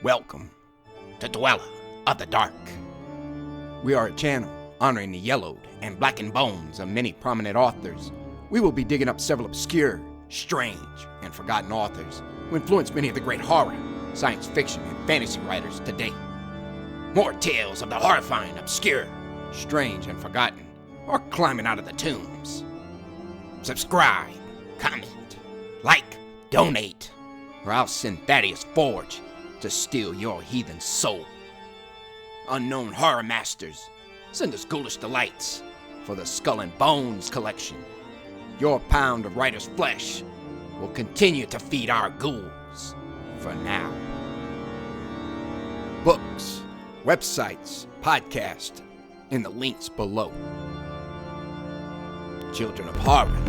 Welcome to Dweller of the Dark. We are a channel honoring the yellowed and blackened bones of many prominent authors. We will be digging up several obscure, strange, and forgotten authors who influenced many of the great horror, science fiction, and fantasy writers today. More tales of the horrifying, obscure, strange, and forgotten are climbing out of the tombs. Subscribe, comment, like, donate, or I'll send Thaddeus Forge to steal your heathen soul. Unknown horror masters, send us ghoulish delights for the Skull and Bones collection. Your pound of writer's flesh will continue to feed our ghouls for now. Books, websites, podcasts, in the links below. Children of Horror,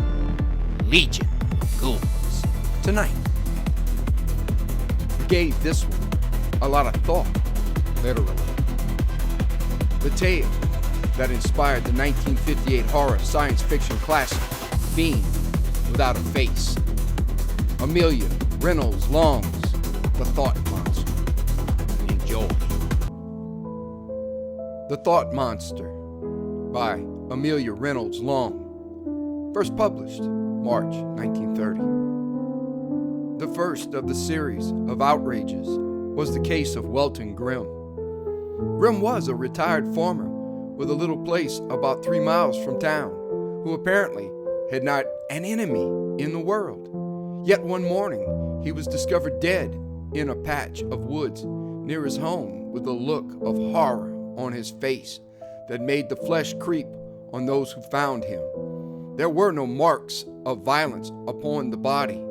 Legion of Ghouls. Tonight, we gave this one a lot of thought, literally. The tale that inspired the 1958 horror science fiction classic, Fiend Without a Face. Amelia Reynolds Long's The Thought Monster. Enjoy. The Thought Monster by Amelia Reynolds Long. First published March 1930. The first of the series of outrages was the case of Welton Grimm. Grimm was a retired farmer with a little place about 3 miles from town, who apparently had not an enemy in the world. Yet one morning, he was discovered dead in a patch of woods near his home with a look of horror on his face that made the flesh creep on those who found him. There were no marks of violence upon the body,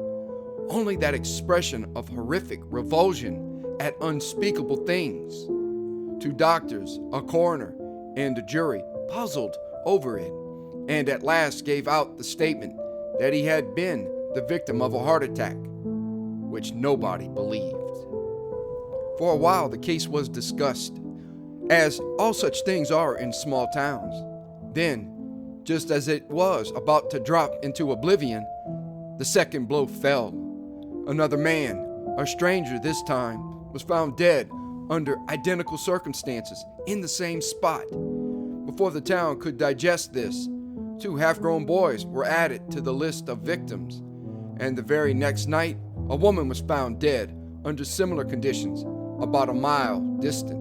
only that expression of horrific revulsion at unspeakable things. 2 doctors, a coroner, and a jury puzzled over it, and at last gave out the statement that he had been the victim of a heart attack, which nobody believed. For a while the case was discussed, as all such things are in small towns. Then, just as it was about to drop into oblivion, the second blow fell. Another man, a stranger this time, was found dead under identical circumstances in the same spot. Before the town could digest this, 2 half-grown boys were added to the list of victims, and the very next night, a woman was found dead under similar conditions about a mile distant.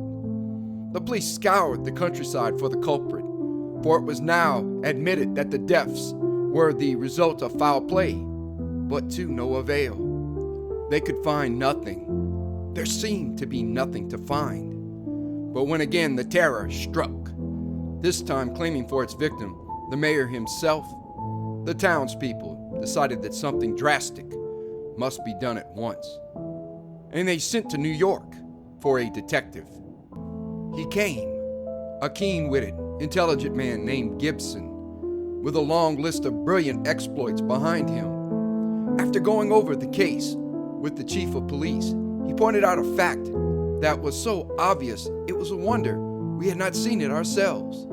The police scoured the countryside for the culprit, for it was now admitted that the deaths were the result of foul play, but to no avail. They could find nothing. There seemed to be nothing to find. But when again the terror struck, this time claiming for its victim the mayor himself, the townspeople decided that something drastic must be done at once. And they sent to New York for a detective. He came, a keen-witted, intelligent man named Gibson, with a long list of brilliant exploits behind him. After going over the case with the chief of police, he pointed out a fact that was so obvious it was a wonder we had not seen it ourselves.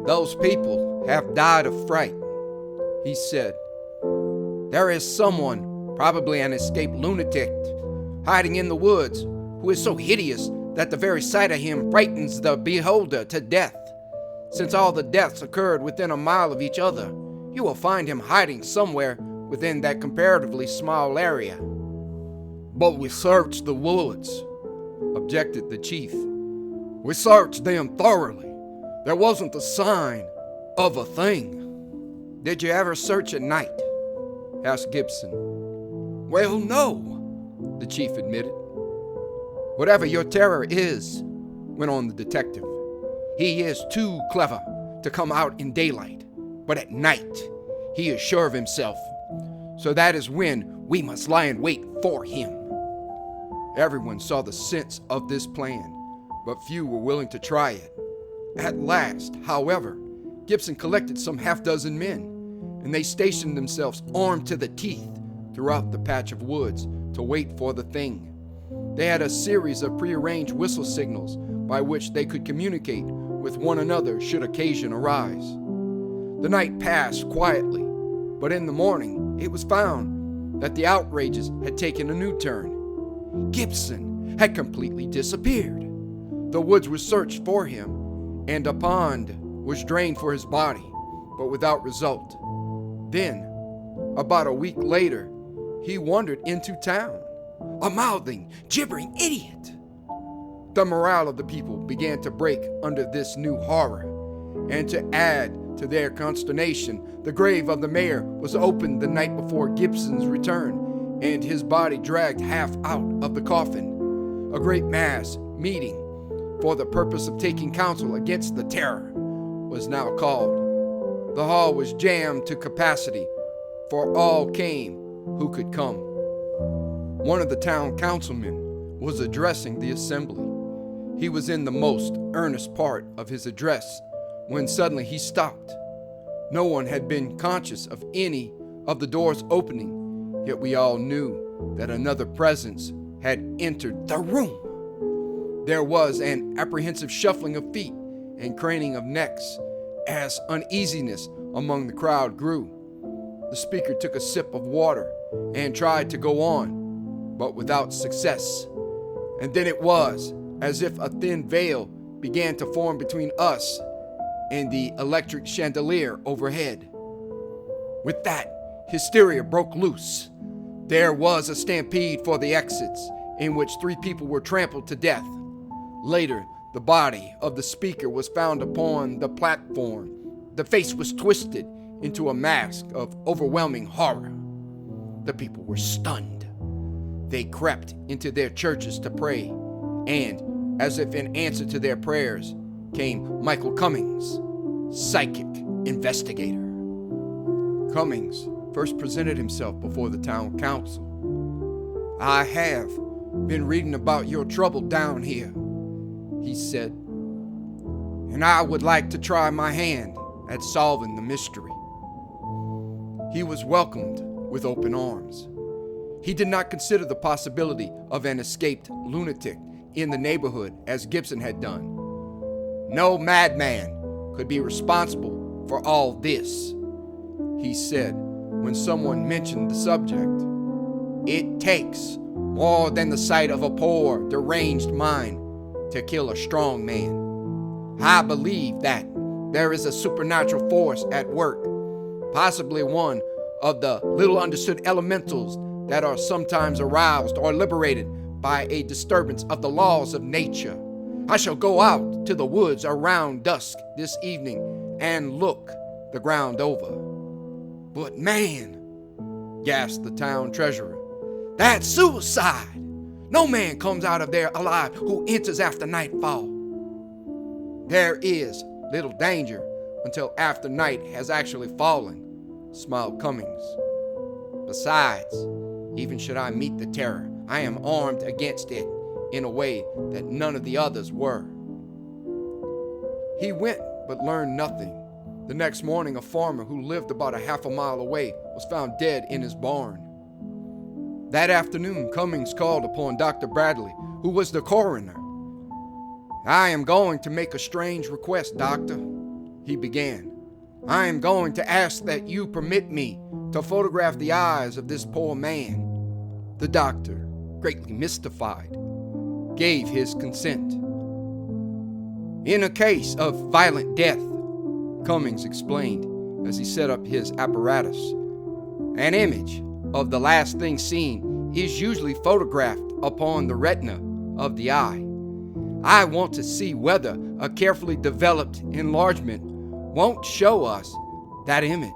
"Those people have died of fright," he said. "There is someone, probably an escaped lunatic, hiding in the woods who is so hideous that the very sight of him frightens the beholder to death. Since all the deaths occurred within a mile of each other, you will find him hiding somewhere within that comparatively small area." "But we searched the woods," objected the chief. "We searched them thoroughly. There wasn't the sign of a thing." "Did you ever search at night?" asked Gibson. "Well, no," the chief admitted. "Whatever your terror is," went on the detective, "he is too clever to come out in daylight, but at night he is sure of himself. So that is when we must lie in wait for him." Everyone saw the sense of this plan, but few were willing to try it. At last, however, Gibson collected some half-dozen men, and they stationed themselves armed to the teeth throughout the patch of woods to wait for the thing. They had a series of prearranged whistle signals by which they could communicate with one another should occasion arise. The night passed quietly, but in the morning it was found that the outrages had taken a new turn. Gibson had completely disappeared. The woods were searched for him, and a pond was drained for his body, but without result. Then, about a week later, he wandered into town, a mouthing, gibbering idiot. The morale of the people began to break under this new horror, and to add to their consternation, the grave of the mayor was opened the night before Gibson's return, and his body dragged half out of the coffin. A great mass meeting for the purpose of taking counsel against the terror was now called. The hall was jammed to capacity, for all came who could come. One of the town councilmen was addressing the assembly. He was in the most earnest part of his address when suddenly he stopped. No one had been conscious of any of the doors opening, yet we all knew that another presence had entered the room. There was an apprehensive shuffling of feet and craning of necks as uneasiness among the crowd grew. The speaker took a sip of water and tried to go on, but without success. And then it was as if a thin veil began to form between us and the electric chandelier overhead. With that, hysteria broke loose. There was a stampede for the exits, in which 3 people were trampled to death. Later, the body of the speaker was found upon the platform. The face was twisted into a mask of overwhelming horror. The people were stunned. They crept into their churches to pray, and, as if in answer to their prayers, came Michael Cummings, psychic investigator. Cummings first presented himself before the town council. "I have been reading about your trouble down here," he said, "and I would like to try my hand at solving the mystery." He was welcomed with open arms. He did not consider the possibility of an escaped lunatic in the neighborhood as Gibson had done. No madman could be responsible for all this, he said when someone mentioned the subject. It takes more than the sight of a poor, deranged mind to kill a strong man. I believe that there is a supernatural force at work, possibly one of the little understood elementals that are sometimes aroused or liberated by a disturbance of the laws of nature. I shall go out to the woods around dusk this evening and look the ground over. But man, gasped the town treasurer, that's suicide. No man comes out of there alive who enters after nightfall. There is little danger until after night has actually fallen, smiled Cummings. Besides, even should I meet the terror, I am armed against it in a way that none of the others were. He went, but learned nothing. The next morning, a farmer who lived about a half a mile away was found dead in his barn. That afternoon, Cummings called upon Dr. Bradley, who was the coroner. I am going to make a strange request, doctor, he began. I am going to ask that you permit me to photograph the eyes of this poor man. The doctor, greatly mystified, gave his consent. In a case of violent death, Cummings explained as he set up his apparatus, an image of the last thing seen is usually photographed upon the retina of the eye. I want to see whether a carefully developed enlargement won't show us that image.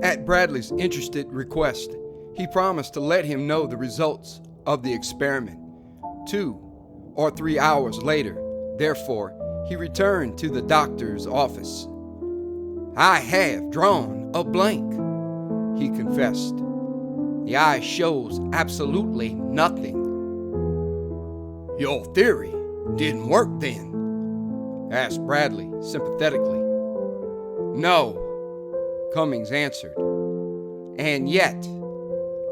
At Bradley's interested request, he promised to let him know the results of the experiment. 2 or 3 hours later, therefore, he returned to the doctor's office. I have drawn a blank, he confessed. The eye shows absolutely nothing. Your theory didn't work then? Asked Bradley sympathetically. No, Cummings answered. And yet,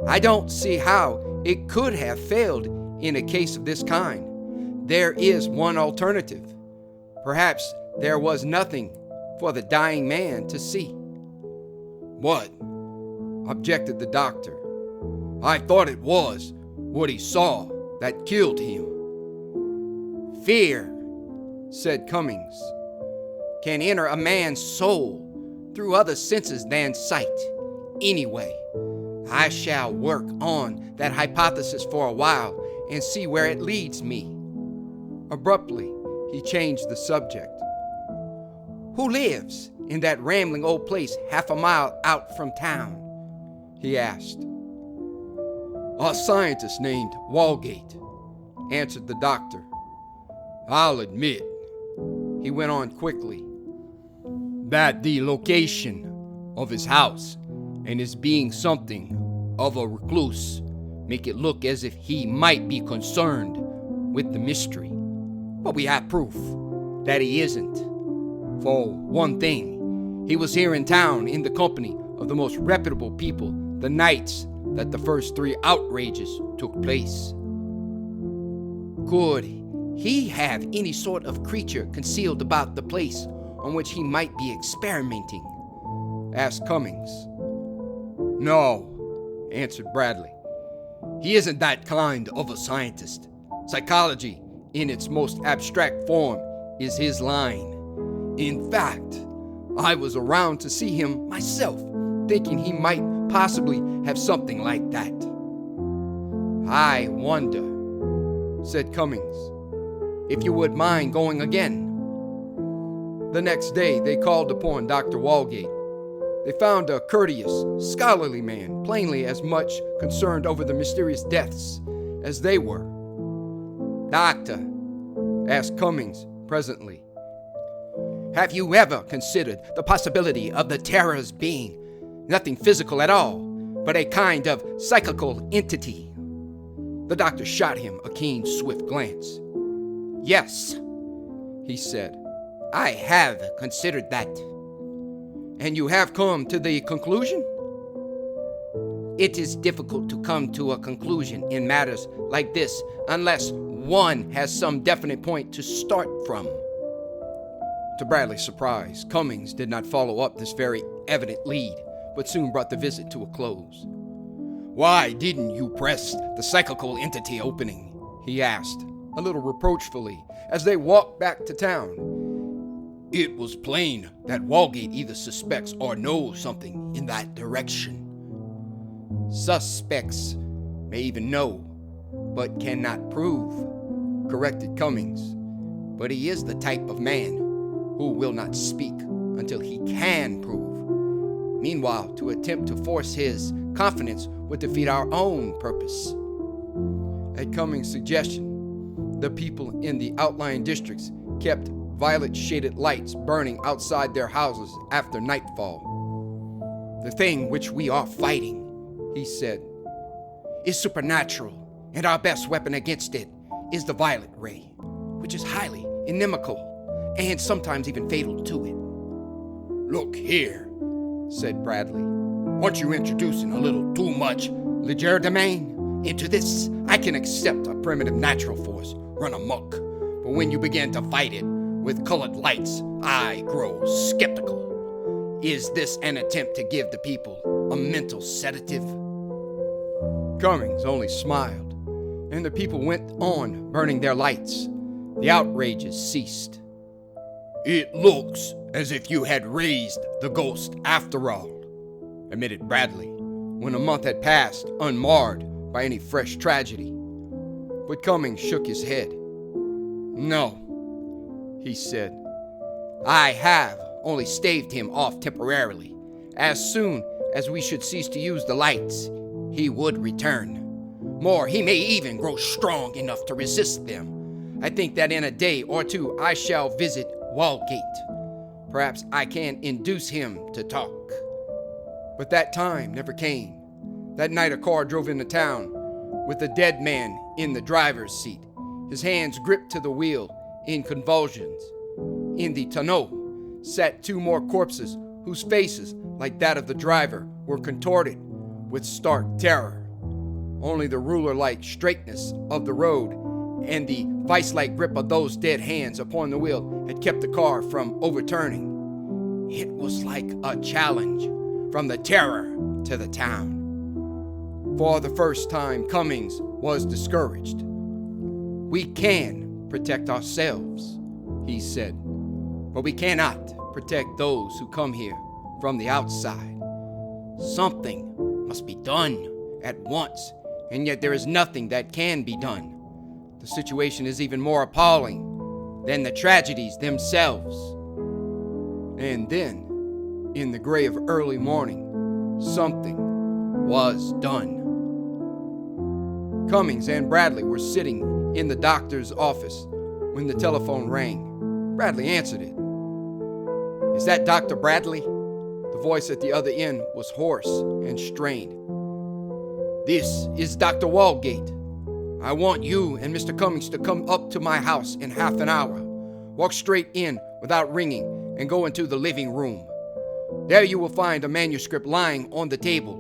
I don't see how it could have failed in a case of this kind. There is one alternative. Perhaps there was nothing for the dying man to see. What? Objected the doctor. I thought it was what he saw that killed him. Fear, said Cummings, can enter a man's soul through other senses than sight. Anyway, I shall work on that hypothesis for a while and see where it leads me. Abruptly, he changed the subject. Who lives in that rambling old place half a mile out from town? He asked. A scientist named Walgate, answered the doctor. I'll admit, he went on quickly, that the location of his house and his being something of a recluse make it look as if he might be concerned with the mystery. But we have proof that he isn't. For one thing, he was here in town in the company of the most reputable people the nights that the first 3 outrages took place. Could he have any sort of creature concealed about the place on which he might be experimenting? Asked Cummings. No, answered Bradley. He isn't that kind of a scientist. Psychology, in its most abstract form, is his line. In fact, I was around to see him myself, thinking he might possibly have something like that. I wonder, said Cummings, if you would mind going again. The next day, they called upon Dr. Walgate. They found a courteous, scholarly man, plainly as much concerned over the mysterious deaths as they were. Doctor, asked Cummings presently, have you ever considered the possibility of the terrors being nothing physical at all, but a kind of psychical entity? The doctor shot him a keen, swift glance. Yes, he said, I have considered that. And you have come to the conclusion? It is difficult to come to a conclusion in matters like this unless one has some definite point to start from. To Bradley's surprise, Cummings did not follow up this very evident lead, but soon brought the visit to a close. Why didn't you press the psychical entity opening? He asked, a little reproachfully, as they walked back to town. It was plain that Walgate either suspects or knows something in that direction. Suspects may even know, but cannot prove, corrected Cummings. But he is the type of man who will not speak until he can prove. Meanwhile, to attempt to force his confidence would defeat our own purpose. At Cummings' suggestion, the people in the outlying districts kept violet-shaded lights burning outside their houses after nightfall. The thing which we are fighting, he said, is supernatural, and our best weapon against it is the violet ray, which is highly inimical and sometimes even fatal to it. Look here, said Bradley. Aren't you introducing a little too much legerdemain into this? I can accept a primitive natural force run amok, but when you begin to fight it with colored lights, I grow skeptical. Is this an attempt to give the people a mental sedative? Cummings only smiled, and the people went on burning their lights. The outrages ceased. It looks as if you had raised the ghost after all, admitted Bradley, when a month had passed unmarred by any fresh tragedy. But Cummings shook his head. No, he said. I have only staved him off temporarily. As soon as we should cease to use the lights, he would return. More, he may even grow strong enough to resist them. I think that in a day or two I shall visit Walgate. Perhaps I can induce him to talk. But that time never came. That night a car drove into town with a dead man in the driver's seat, his hands gripped to the wheel in convulsions. In the tonneau sat 2 more corpses whose faces, like that of the driver, were contorted with stark terror. Only the ruler-like straightness of the road and the vice-like grip of those dead hands upon the wheel had kept the car from overturning. It was like a challenge from the terror to the town. For the first time, Cummings was discouraged. "We can protect ourselves," he said, "but we cannot protect those who come here from the outside. Something must be done at once, and yet there is nothing that can be done. The situation is even more appalling than the tragedies themselves." And then, in the gray of early morning, something was done. Cummings and Bradley were sitting in the doctor's office when the telephone rang. Bradley answered it. "Is that Dr. Bradley?" The voice at the other end was hoarse and strained. "This is Dr. Walgate. I want you and Mr. Cummings to come up to my house in half an hour. Walk straight in without ringing and go into the living room. There you will find a manuscript lying on the table.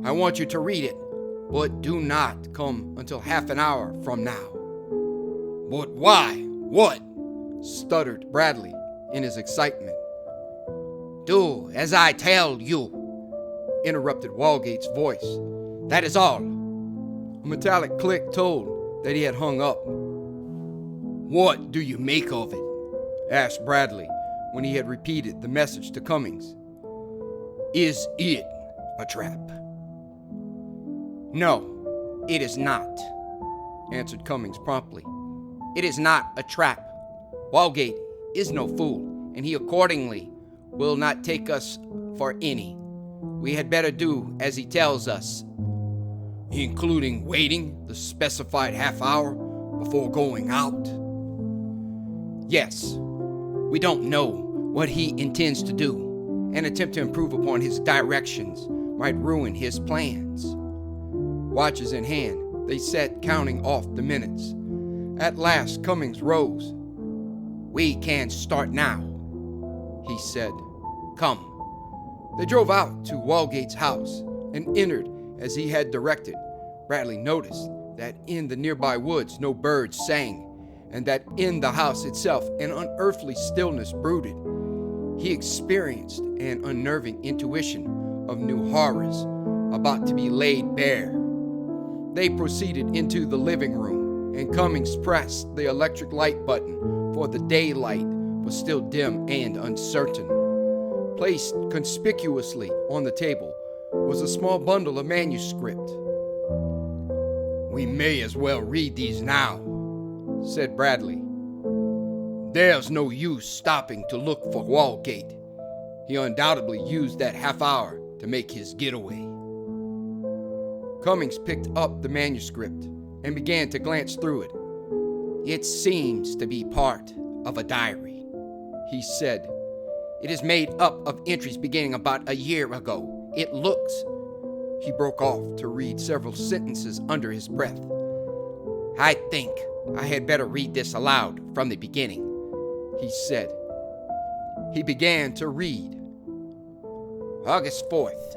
I want you to read it, but do not come until half an hour from now." "But why? What?" stuttered Bradley in his excitement. "Do as I tell you," interrupted Walgate's voice. "That is all." A metallic click told that he had hung up. "What do you make of it?" asked Bradley when he had repeated the message to Cummings. "Is it a trap?" "No, it is not," answered Cummings promptly. "It is not a trap. Walgate is no fool, and he accordingly will not take us for any. We had better do as he tells us." "Including waiting the specified half hour before going out?" "Yes. We don't know what he intends to do. An attempt to improve upon his directions might ruin his plans." Watches in hand, they sat counting off the minutes. At last, Cummings rose. "We can start now," he said. "Come." They drove out to Walgate's house and entered as he had directed. Bradley noticed that in the nearby woods no birds sang, and that in the house itself an unearthly stillness brooded. He experienced an unnerving intuition of new horrors about to be laid bare. They proceeded into the living room, and Cummings pressed the electric light button, for the daylight was still dim and uncertain. Placed conspicuously on the table was a small bundle of manuscript. "We may as well read these now," said Bradley. "There's no use stopping to look for Walgate. He undoubtedly used that half hour to make his getaway." Cummings picked up the manuscript and began to glance through it. "It seems to be part of a diary," he said. "It is made up of entries beginning about a year ago. It looks—" He broke off to read several sentences under his breath. "I think I had better read this aloud from the beginning," he said. He began to read. August 4th.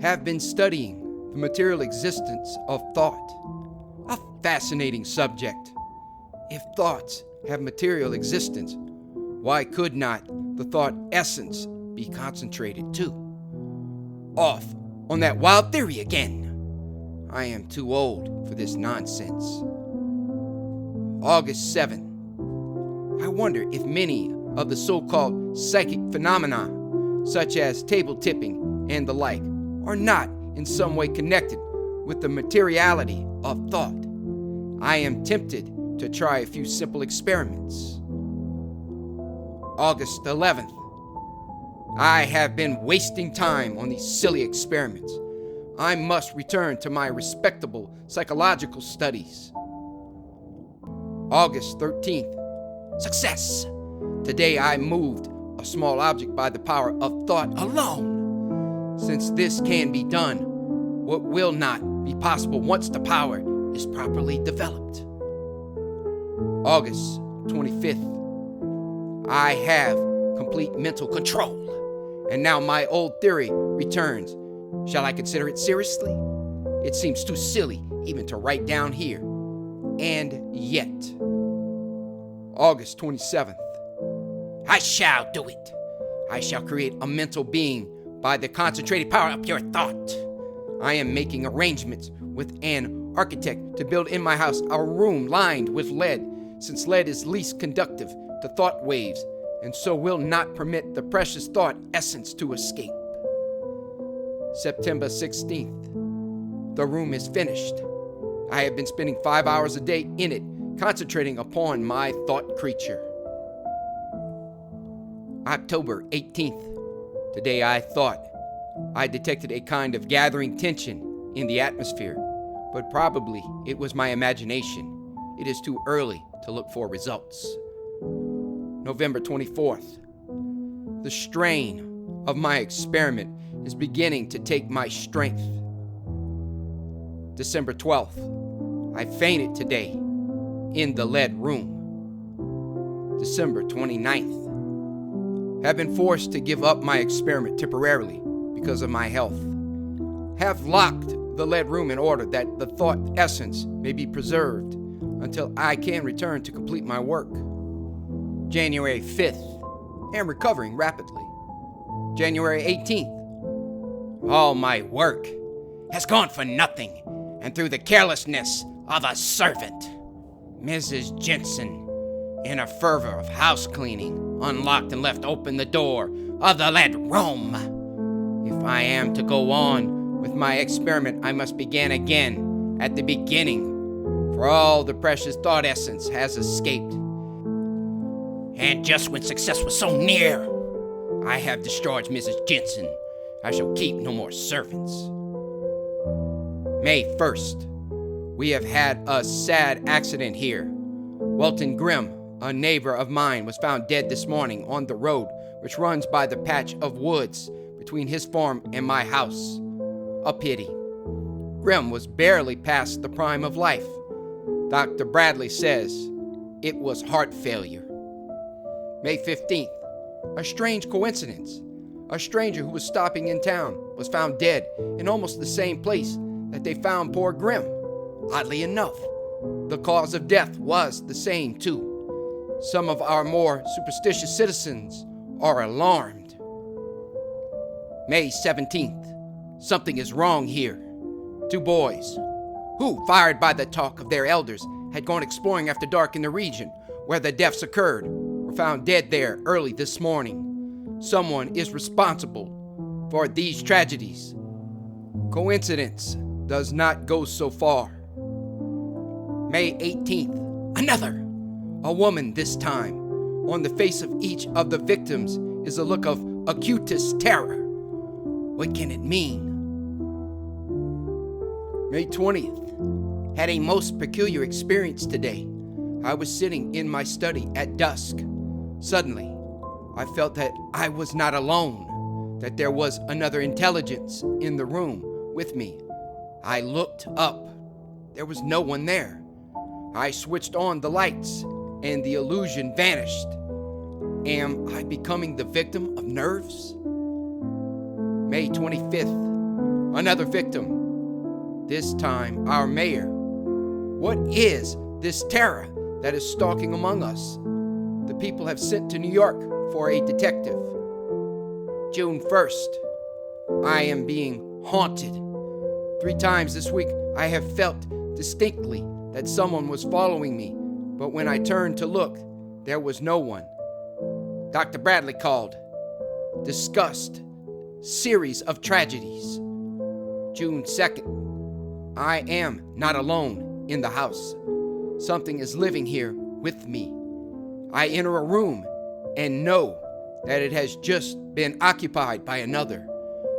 Have been studying the material existence of thought. A fascinating subject. If thoughts have material existence, why could not the thought essence be concentrated too? Off on that wild theory again. I am too old for this nonsense. August 7th. I wonder if many of the so-called psychic phenomena, such as table tipping and the like, are not in some way connected with the materiality of thought. I am tempted to try a few simple experiments. August 11th. I have been wasting time on these silly experiments. I must return to my respectable psychological studies. August 13th. Success! Today I moved a small object by the power of thought alone. Since this can be done, what will not be possible once the power is properly developed? August 25th. I have complete mental control, and now my old theory returns. Shall I consider it seriously? It seems too silly even to write down here. And yet. August 27th. I shall do it. I shall create a mental being by the concentrated power of pure thought. I am making arrangements with an architect to build in my house a room lined with lead, since lead is least conductive to thought waves and so will not permit the precious thought essence to escape. September 16th. The room is finished. I have been spending 5 hours a day in it, concentrating upon my thought creature. October 18th. Today I thought I detected a kind of gathering tension in the atmosphere, but probably it was my imagination. It is too early to look for results. November 24th. The strain of my experiment is beginning to take my strength. December 12th. I fainted today in the lead room. December 29th. Have been forced to give up my experiment temporarily because of my health. Have locked the lead room in order that the thought essence may be preserved until I can return to complete my work. January 5th. Am recovering rapidly. January 18th. All my work has gone for nothing, and through the carelessness of a servant. Mrs. Jensen, in a fervor of house cleaning, unlocked and left open the door of the lead room. If I am to go on with my experiment, I must begin again at the beginning, for all the precious thought essence has escaped. And just when success was so near, I have discharged Mrs. Jensen. I shall keep no more servants. May 1st. We have had a sad accident here. Welton Grimm, a neighbor of mine, was found dead this morning on the road which runs by the patch of woods between his farm and my house. A pity. Grimm was barely past the prime of life. Dr. Bradley says it was heart failure. May 15th. A strange coincidence. A stranger who was stopping in town was found dead in almost the same place that they found poor Grimm. Oddly enough, the cause of death was the same too. Some of our more superstitious citizens are alarmed. May 17th. Something is wrong here. 2 boys, who, fired by the talk of their elders, had gone exploring after dark in the region where the deaths occurred, were found dead there early this morning. Someone is responsible for these tragedies. Coincidence does not go so far. May 18th. Another. A woman this time. On the face of each of the victims is a look of acutest terror. What can it mean? May 20th. Had a most peculiar experience today. I was sitting in my study at dusk. Suddenly, I felt that I was not alone, that there was another intelligence in the room with me. I looked up. There was no one there. I switched on the lights, and the illusion vanished. Am I becoming the victim of nerves? May 25th. Another victim. This time, our mayor. What is this terror that is stalking among us? The people have sent to New York for a detective. June 1st. I am being haunted. 3 times this week, I have felt distinctly that someone was following me, but when I turned to look, there was no one. Dr. Bradley called. Discussed series of tragedies. June 2nd. I am not alone in the house. Something is living here with me. I enter a room and know that it has just been occupied by another.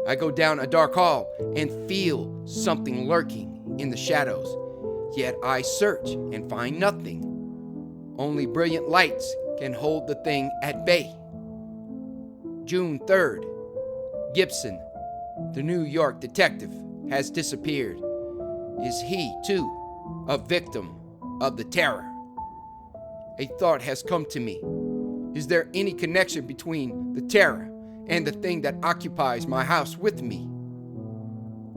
I go down a dark hall and feel something lurking in the shadows. Yet I search and find nothing. Only brilliant lights can hold the thing at bay. June 3rd. Gibson, the New York detective, has disappeared. Is he, too, a victim of the terror? A thought has come to me. Is there any connection between the terror and the thing that occupies my house with me?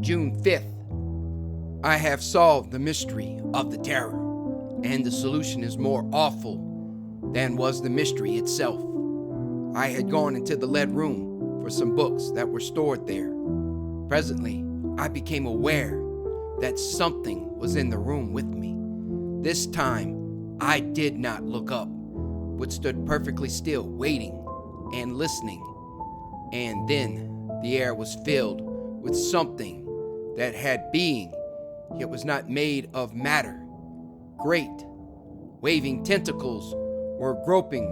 June 5th. I have solved the mystery of the terror, and the solution is more awful than was the mystery itself. I had gone into the lead room for some books that were stored there. Presently, I became aware that something was in the room with me. This time, I did not look up, but stood perfectly still, waiting and listening. And then the air was filled with something that had being, yet was not made of matter. Great, waving tentacles were groping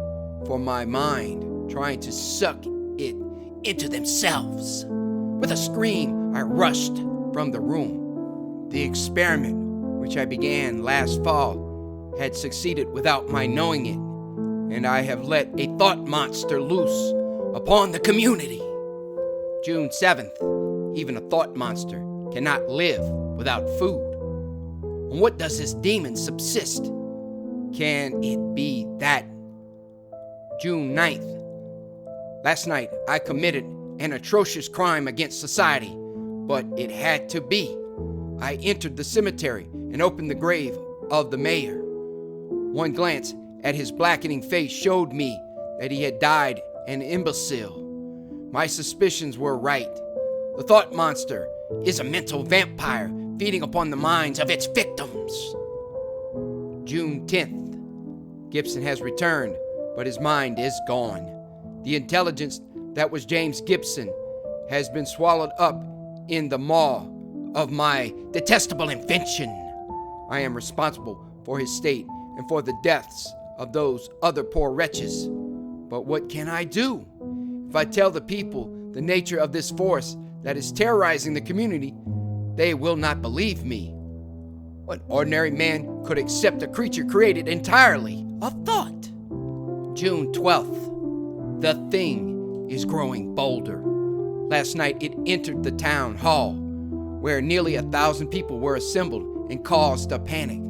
for my mind, trying to suck it into themselves. With a scream, I rushed from the room. The experiment, which I began last fall, had succeeded without my knowing it, and I have let a thought monster loose upon the community. June 7th, even a thought monster cannot live without food. On what does this demon subsist? Can it be that? June 9th, last night I committed an atrocious crime against society, but it had to be. I entered the cemetery and opened the grave of the mayor. One glance at his blackening face showed me that he had died an imbecile. My suspicions were right. The thought monster is a mental vampire feeding upon the minds of its victims. June 10th, Gibson has returned, but his mind is gone. The intelligence that was James Gibson has been swallowed up in the maw of my detestable invention. I am responsible for his state and for the deaths of those other poor wretches. But what can I do? If I tell the people the nature of this force that is terrorizing the community, they will not believe me. What ordinary man could accept a creature created entirely of thought? June 12th, the thing is growing bolder. Last night it entered the town hall, where nearly 1,000 people were assembled and caused a panic.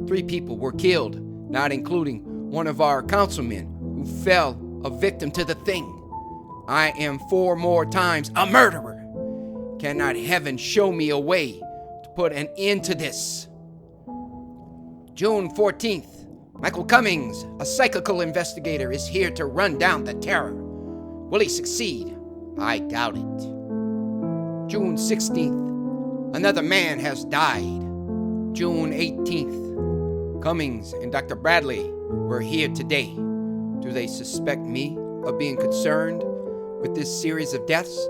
3 people were killed, not including one of our councilmen who fell a victim to the thing. I am 4 more times a murderer. Cannot heaven show me a way to put an end to this? June 14th, Michael Cummings, a psychical investigator, is here to run down the terror. Will he succeed? I doubt it. June 16th, another man has died. June 18th, Cummings and Dr. Bradley were here today. Do they suspect me of being concerned with this series of deaths?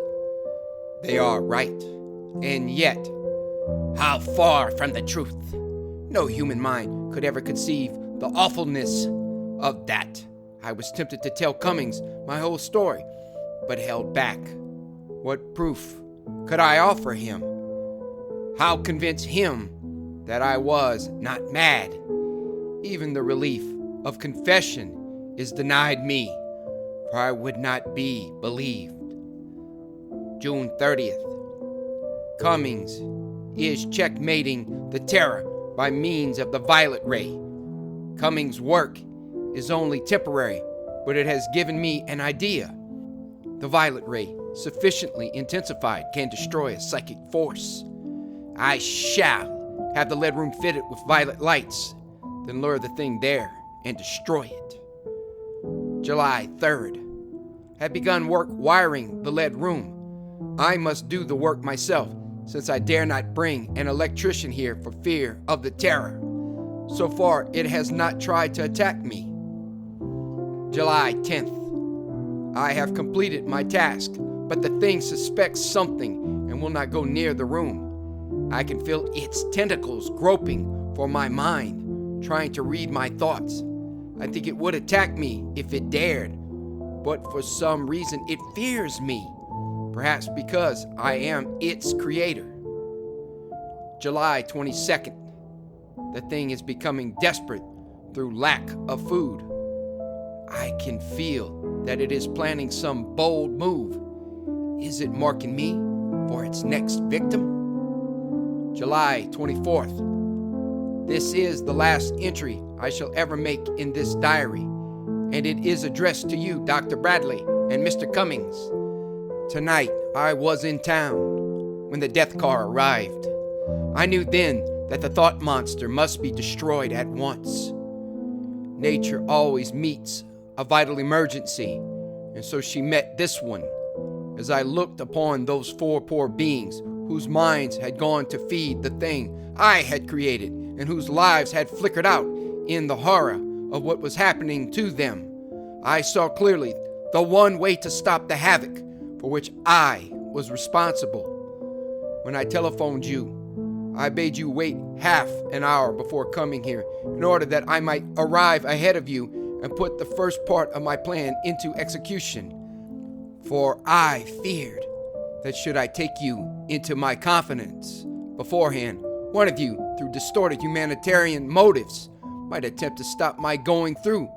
They are right. And yet, how far from the truth? No human mind could ever conceive the awfulness of that. I was tempted to tell Cummings my whole story, but held back. What proof could I offer him? How convince him that I was not mad? Even the relief of confession is denied me, for I would not be believed. June 30th. Cummings is checkmating the terror by means of the violet ray. Cummings' work is only temporary, but it has given me an idea. The violet ray, sufficiently intensified, can destroy a psychic force. I shall have the lead room fitted with violet lights, then lure the thing there and destroy it. July 3rd. Have begun work wiring the lead room. I must do the work myself, since I dare not bring an electrician here for fear of the terror. So far, it has not tried to attack me. July 10th. I have completed my task, but the thing suspects something and will not go near the room. I can feel its tentacles groping for my mind, trying to read my thoughts. I think it would attack me if it dared, but for some reason it fears me. Perhaps because I am its creator. July 22nd. The thing is becoming desperate through lack of food. I can feel that it is planning some bold move. Is it marking me for its next victim? July 24th. This is the last entry I shall ever make in this diary, and it is addressed to you, Dr. Bradley and Mr. Cummings. Tonight, I was in town when the death car arrived. I knew then that the thought monster must be destroyed at once. Nature always meets a vital emergency, and so she met this one. As I looked upon those 4 poor beings whose minds had gone to feed the thing I had created and whose lives had flickered out in the horror of what was happening to them. I saw clearly the one way to stop the havoc for which I was responsible. When I telephoned you, I bade you wait half an hour before coming here in order that I might arrive ahead of you and put the first part of my plan into execution. For I feared that should I take you into my confidence beforehand, one of you, through distorted humanitarian motives, might attempt to stop my going through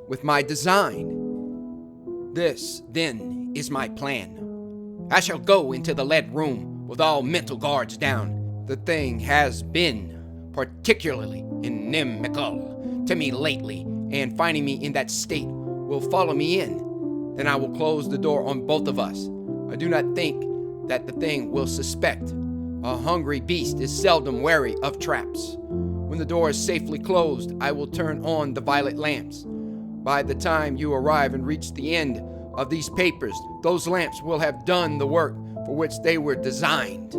with my design. This, then, is my plan. I shall go into the lead room with all mental guards down. The thing has been particularly inimical to me lately, and finding me in that state will follow me in. Then I will close the door on both of us. I do not think that the thing will suspect. A hungry beast is seldom wary of traps. When the door is safely closed, I will turn on the violet lamps. By the time you arrive and reach the end of these papers, those lamps will have done the work for which they were designed.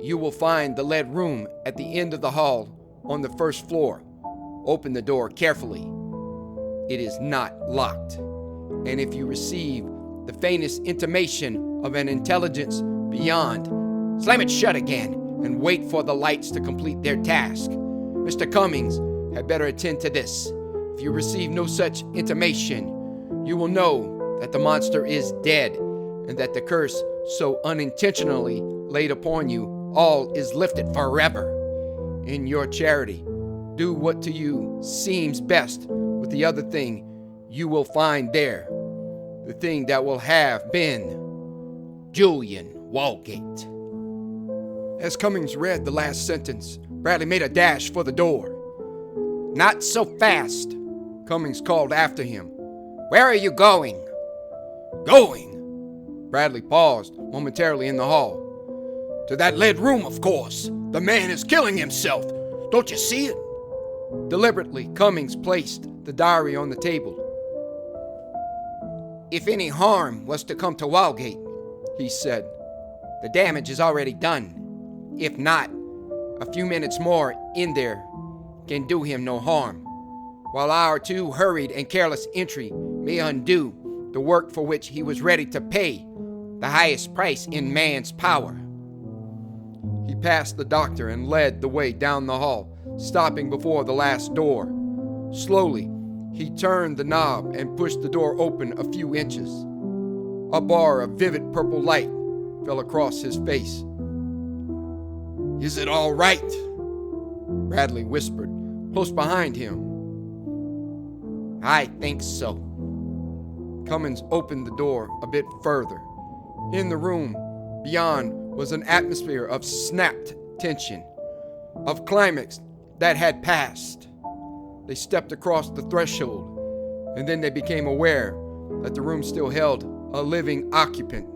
You will find the lead room at the end of the hall on the first floor. Open the door carefully. It is not locked. And if you receive the faintest intimation of an intelligence beyond, slam it shut again and wait for the lights to complete their task. Mr. Cummings had better attend to this. If you receive no such intimation, you will know that the monster is dead and that the curse so unintentionally laid upon you all is lifted forever. In your charity, do what to you seems best with the other thing you will find there. The thing that will have been Julian Walgate. As Cummings read the last sentence, Bradley made a dash for the door. Not so fast, Cummings called after him. Where are you going? Going? Bradley paused momentarily in the hall. To that lead room, of course. The man is killing himself. Don't you see it? Deliberately, Cummings placed the diary on the table. If any harm was to come to Walgate, he said, the damage is already done. If not, a few minutes more in there can do him no harm, while our too hurried and careless entry may undo the work for which he was ready to pay the highest price in man's power. He passed the doctor and led the way down the hall, stopping before the last door. Slowly, he turned the knob and pushed the door open a few inches. A bar of vivid purple light fell across his face. Is it all right? Bradley whispered, close behind him. I think so. Cummins opened the door a bit further. In the room beyond was an atmosphere of snapped tension, of climax that had passed. They stepped across the threshold, and then they became aware that the room still held a living occupant.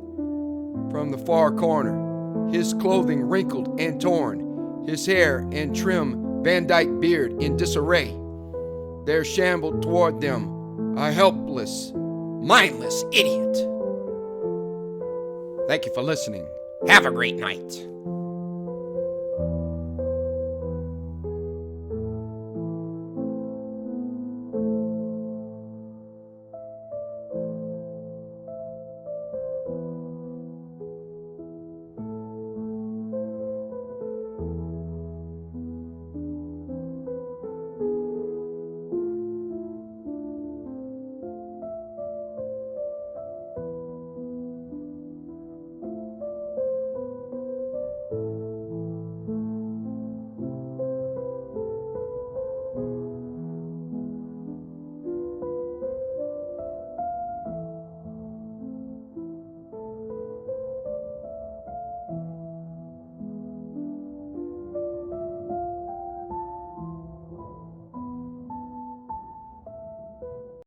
From the far corner, his clothing wrinkled and torn, his hair and trim Van Dyke beard in disarray, there shambled toward them a helpless, mindless idiot. Thank you for listening. Have a great night.